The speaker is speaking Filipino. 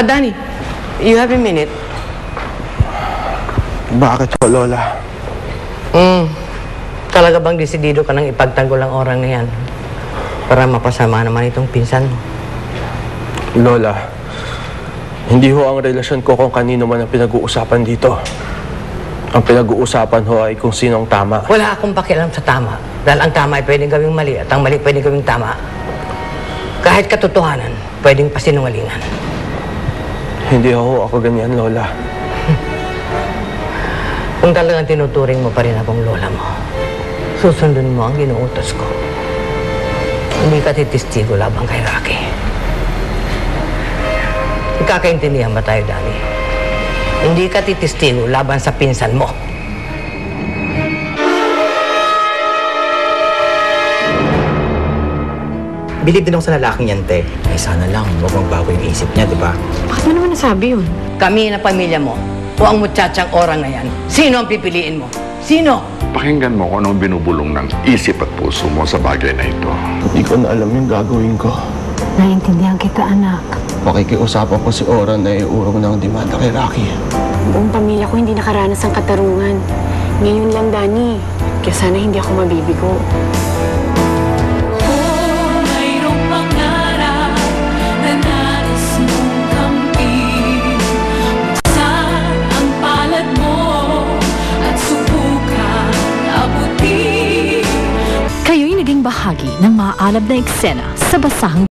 Danny, you have a minute? Bakit po, Lola? Talaga bang desidido ka nang ipagtanggol ang orang na yan? Para mapasama naman itong pinsan mo. Lola, hindi ho ang relasyon ko kung kanino man ang pinag-uusapan dito. Ang pinag-uusapan ho ay kung sino ang tama. Wala akong pakialam sa tama. Dahil ang tama ay pwedeng gawing mali at ang mali pwedeng gawing tama. Kahit katotohanan, pwedeng pasinungalingan. Hindi ho ako ganyan, Lola. Kung talagang tinuturing mo pa rin akong lola mo, susundin mo ang ginuutos ko. Hindi ka titistigo labang kay Rocky. Ikakaintindihan ba tayo, Danny? Hindi ka titistigo laban sa pinsan mo. Bilib din ako sa lalaking yan, te. Ay, sana lang, huwag magbago yung isip niya, di ba? Bakit mo naman nasabi yun? Kami na pamilya mo, o ang mutsachang orang na yan, sino ang pipiliin mo? Sino? Pakinggan mo kung anong binubulong ng isip at puso mo sa bagay na ito. Hindi ko na alam yung gagawin ko. Naiintindihan kita, anak. Pakikiusapan ko si Oran na iurong ng demanda kay Rocky. Buong pamilya ko hindi nakaranas ng katarungan. Ngayon lang, Danny. Kaya sana hindi ako mabibigo. Kayo'y naging bahagi ng maaalab na eksena sa Basahang